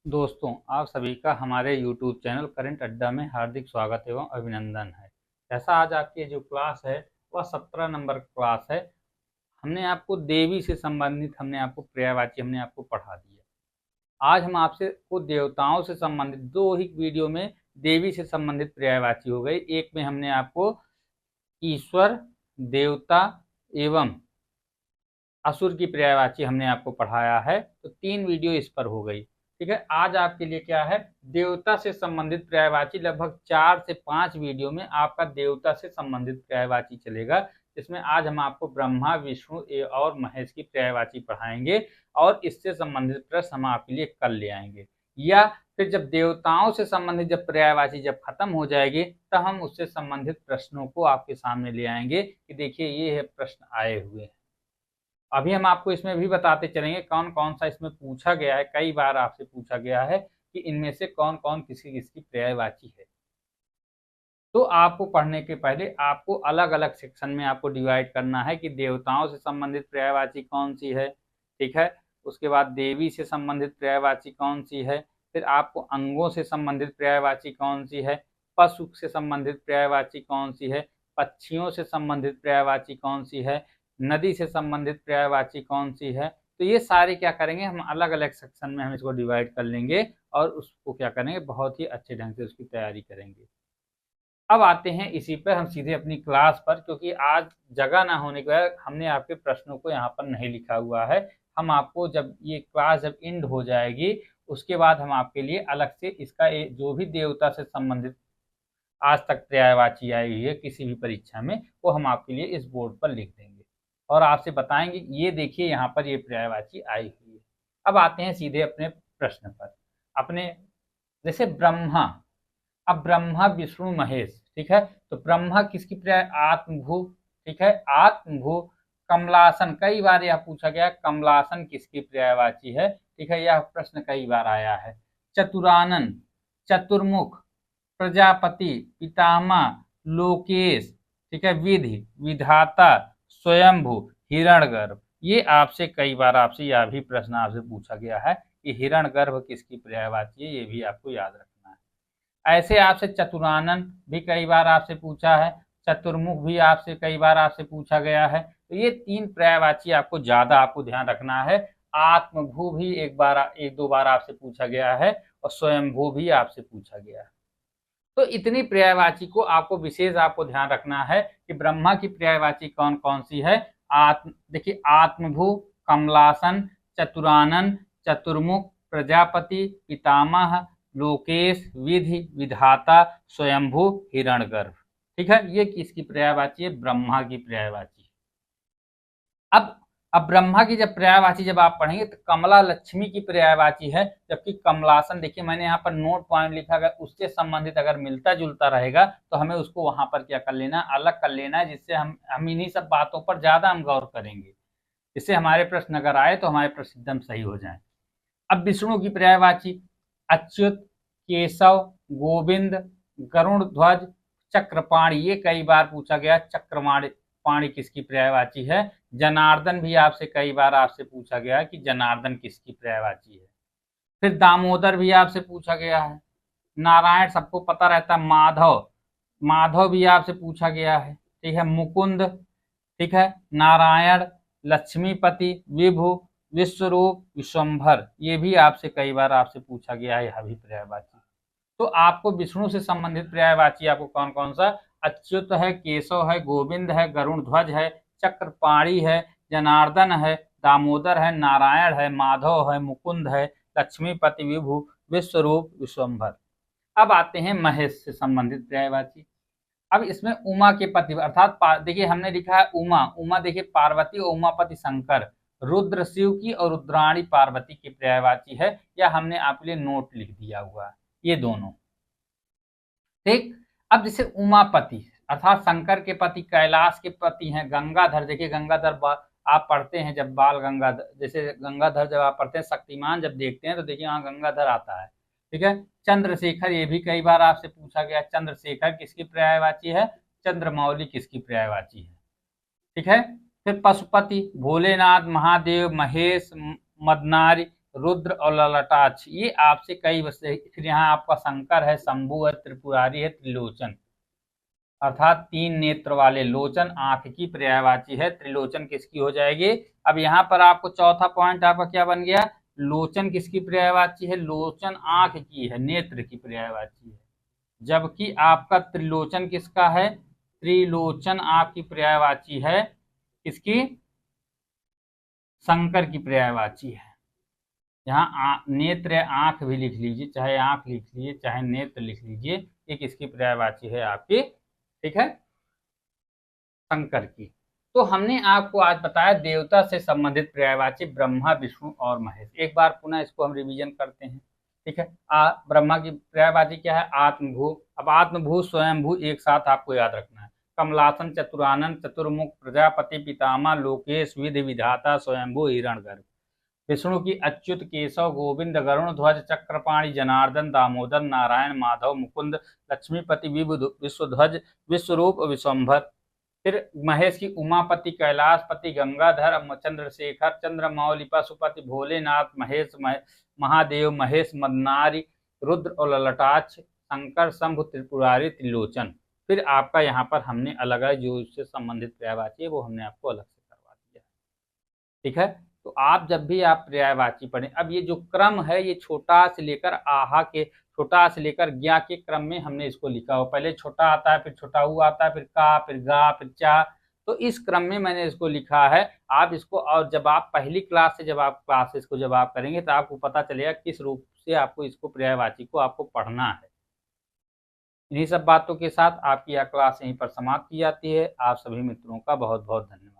दोस्तों, आप सभी का हमारे YouTube चैनल करंट अड्डा में हार्दिक स्वागत एवं अभिनंदन है। जैसा आज आपकी जो क्लास है वह 17 नंबर क्लास है। हमने आपको देवी से संबंधित हमने आपको पर्यायवाची हमने आपको पढ़ा दिया। आज हम आपसे को देवताओं से संबंधित दो ही वीडियो में देवी से संबंधित पर्यायवाची हो गई। एक में हमने आपको ईश्वर, देवता एवं असुर की पर्यायवाची हमने आपको पढ़ाया है, तो 3 वीडियो इस पर हो गई। ठीक है, आज आपके लिए क्या है, देवता से संबंधित पर्यायवाची लगभग 4 से 5 वीडियो में आपका देवता से संबंधित पर्यायवाची चलेगा, जिसमें आज हम आपको ब्रह्मा, विष्णु और महेश की पर्यायवाची पढ़ाएंगे और इससे संबंधित प्रश्न हम आपके लिए कल ले आएंगे। या फिर जब देवताओं से संबंधित जब पर्यायवाची जब खत्म हो जाएगी तब हम उससे संबंधित प्रश्नों को आपके सामने ले आएंगे कि देखिए ये है प्रश्न आए हुए हैं। अभी हम आपको इसमें भी बताते चलेंगे कौन कौन सा इसमें पूछा गया है। कई बार आपसे पूछा गया है कि इनमें से कौन कौन किसकी किसकी पर्यायवाची है। तो आपको पढ़ने के पहले आपको अलग अलग सेक्शन में आपको डिवाइड करना है कि देवताओं से संबंधित पर्यायवाची कौन सी है, ठीक है। उसके बाद देवी से संबंधित पर्यायवाची कौन सी है, फिर आपको अंगों से संबंधित पर्यायवाची कौन सी है, पशु से संबंधित पर्यायवाची कौन सी है, पक्षियों से संबंधित पर्यायवाची कौन सी है, नदी से संबंधित पर्यायवाची कौन सी है। तो ये सारे क्या करेंगे, हम अलग अलग सेक्शन में हम इसको डिवाइड कर लेंगे और उसको क्या करेंगे, बहुत ही अच्छे ढंग से उसकी तैयारी करेंगे। अब आते हैं इसी पर हम सीधे अपनी क्लास पर, क्योंकि आज जगह ना होने की वजह हमने आपके प्रश्नों को यहाँ पर नहीं लिखा हुआ है। हम आपको जब ये क्लास जब एंड हो जाएगी उसके बाद हम आपके लिए अलग से इसका जो भी देवता से संबंधित आज तक पर्यायवाची आई हुई है किसी भी परीक्षा में, वो हम आपके लिए इस बोर्ड पर लिख देंगे और आपसे बताएंगे ये देखिए यहाँ पर ये पर्यायवाची आई हुई है। अब आते हैं सीधे अपने प्रश्न पर। अपने जैसे ब्रह्मा, अब ब्रह्मा, विष्णु, महेश, ठीक है। तो ब्रह्मा किसकी पर्याय, आत्मभू, ठीक है, आत्मभू। कमलासन, कई बार यह पूछा गया कमलासन किसकी पर्यायवाची है, ठीक है, यह प्रश्न कई बार आया है। चतुरानन, चतुर्मुख, प्रजापति, पितामह, लोकेश, ठीक है, विधि, विधाता, स्वयंभू, हिरण्यगर्भ। ये आपसे कई बार आपसे यह भी प्रश्न आपसे पूछा गया है कि हिरण्यगर्भ किसकी पर्यायवाची है, ये भी आपको याद रखना है। ऐसे आपसे चतुरानन भी कई बार आपसे पूछा है, चतुर्मुख भी आपसे कई बार आपसे पूछा गया है। तो ये 3 पर्यायवाची आपको ज्यादा आपको ध्यान रखना है। आत्मभू भी एक दो बार आपसे पूछा गया है और स्वयंभू भी आपसे पूछा गया है। तो इतनी पर्यायवाची को आपको विशेष आपको ध्यान रखना है कि ब्रह्मा की पर्यायवाची कौन कौन सी है। देखिए, आत्मभू, कमलासन, चतुरानन, चतुर्मुख, प्रजापति, पितामह, लोकेश, विधि, विधाता, स्वयंभू, हिरण्यगर्भ, ठीक है। ये किसकी पर्यायवाची है, ब्रह्मा की पर्यायवाची। अब ब्रह्मा की जब पर्यायवाची जब आप पढ़ेंगे तो कमला लक्ष्मी की पर्यायवाची है, जबकि कमलासन, देखिए मैंने यहाँ पर नोट पॉइंट लिखा है, उससे संबंधित अगर मिलता जुलता रहेगा तो हमें उसको वहां पर क्या कर लेना, अलग कर लेना है, जिससे हम इन्हीं सब बातों पर ज्यादा हम गौर करेंगे, जिससे हमारे प्रश्न अगर आए तो हमारे प्रश्न एकदम सही हो जाए। अब विष्णु की पर्यायवाची, अच्युत, केशव, गोविंद, गरुड़ ध्वज, चक्रपाणी, ये कई बार पूछा गया चक्रपाणी किसकी पर्यायवाची है। जनार्दन भी आपसे कई बार आपसे पूछा गया कि जनार्दन किसकी पर्यायवाची है। फिर दामोदर भी आपसे पूछा गया है। नारायण सबको पता रहता है, माधव, माधव भी आपसे पूछा गया है, ठीक है। मुकुंद, ठीक है, नारायण, लक्ष्मीपति, विभु, विश्वरूप, विश्वंभर, ये भी आपसे कई बार आपसे पूछा गया है, यह भी पर्यायवाची। तो आपको विष्णु से संबंधित पर्यायवाची आपको कौन कौन सा, अच्युत है, केशव है, गोविंद है, गरुड़ ध्वज है, चक्रपाणी है, जनार्दन है, दामोदर है, नारायण है, माधव है, मुकुंद है, लक्ष्मीपति, विभु, विश्वरूप, विश्वंभर। अब आते हैं महेश से संबंधित पर्यायवाची। अब इसमें उमा के पति अर्थात देखिए हमने लिखा है उमा, उमा देखिए पार्वती और उमापति शंकर, रुद्र शिव की और रुद्राणी पार्वती की पर्यायवाची है, या हमने आपके लिए नोट लिख दिया हुआ है ये दोनों, ठीक। अब जैसे उमापति अर्थात शंकर के पति, कैलाश के पति हैं गंगाधर, देखिए गंगाधर आप पढ़ते हैं जब बाल गंगाधर, जैसे गंगाधर जब आप पढ़ते हैं शक्तिमान जब देखते हैं तो देखिए वहां गंगाधर आता है, ठीक है। चंद्रशेखर, ये भी कई बार आपसे पूछा गया, चंद्रशेखर किसकी पर्यायवाची है, चंद्रमौली किसकी पर्यायवाची है, ठीक है। फिर पशुपति, भोलेनाथ, महादेव, महेश, मदनारी, रुद्र और ललाटाक्ष, ये आपसे कई फिर यहाँ आपका शंकर है, शंभु है, त्रिपुरारी है, त्रिलोचन, अर्थात 3 नेत्र वाले। लोचन आंख की पर्यायवाची है, त्रिलोचन किसकी हो जाएगी। अब यहाँ पर आपको चौथा पॉइंट आपका क्या बन गया, लोचन किसकी पर्यायवाची है, लोचन आंख की है, नेत्र की पर्यायवाची है, जबकि आपका त्रिलोचन किसका है, त्रिलोचन आपकी पर्यायवाची है, किसकी, शंकर की पर्यायवाची है। यहाँ नेत्र आंख भी लिख लीजिए, चाहे आंख लिख लीजिए चाहे नेत्र लिख लीजिए, ये किसकी पर्यायवाची है आपकी, ठीक है, शंकर की। तो हमने आपको आज बताया देवता से संबंधित पर्यायवाची ब्रह्मा, विष्णु और महेश। एक बार पुनः इसको हम रिवीजन करते हैं, ठीक है। ब्रह्मा की पर्यायवाची क्या है, आत्मभू। अब आत्मभू स्वयंभू एक साथ आपको याद रखना है। कमलासन, चतुरानन, चतुर्मुख, प्रजापति, पितामह, लोकेश, विधि विधाता, स्वयंभू, हिरण्यगर्भ। विष्णु की अच्युत, केशव, गोविंद, गरुण ध्वज, चक्रपाणि, जनार्दन, दामोदर, नारायण, माधव, मुकुंद, लक्ष्मीपति, विश्वध्वज, विश्वरूप, विश्वंभर। फिर महेश की उमापति, कैलाशपति, गंगाधर, चंद्रशेखर, चंद्रमौली, पशुपति, भोलेनाथ, महेश, महादेव, महेश, मदनारी, रुद्र और ललाटाक्ष, शंकर, शंभु, त्रिपुरारी, त्रिलोचन। फिर आपका यहाँ पर हमने अलग अलग जो इससे संबंधित पर्यायवाची है वो हमने आपको अलग से करवा दिया, ठीक है। तो आप जब भी आप पर्यायवाची पढ़ें, अब ये जो क्रम है ये छोटा से लेकर आहा के, छोटा से लेकर ज्ञा के क्रम में हमने इसको लिखा हो। पहले छोटा आता है, फिर छोटा ऊ आता है, फिर का, फिर गा, फिर चा, तो इस क्रम में मैंने इसको लिखा है। आप इसको, और जब आप पहली क्लास से जब आप क्लासेस को जब आप करेंगे तो आपको पता चलेगा किस रूप से आपको इसको पर्यायवाची को आपको पढ़ना है। इन्हीं सब बातों के साथ आपकी यह क्लास यहीं पर समाप्त की जाती है। आप सभी मित्रों का बहुत बहुत धन्यवाद।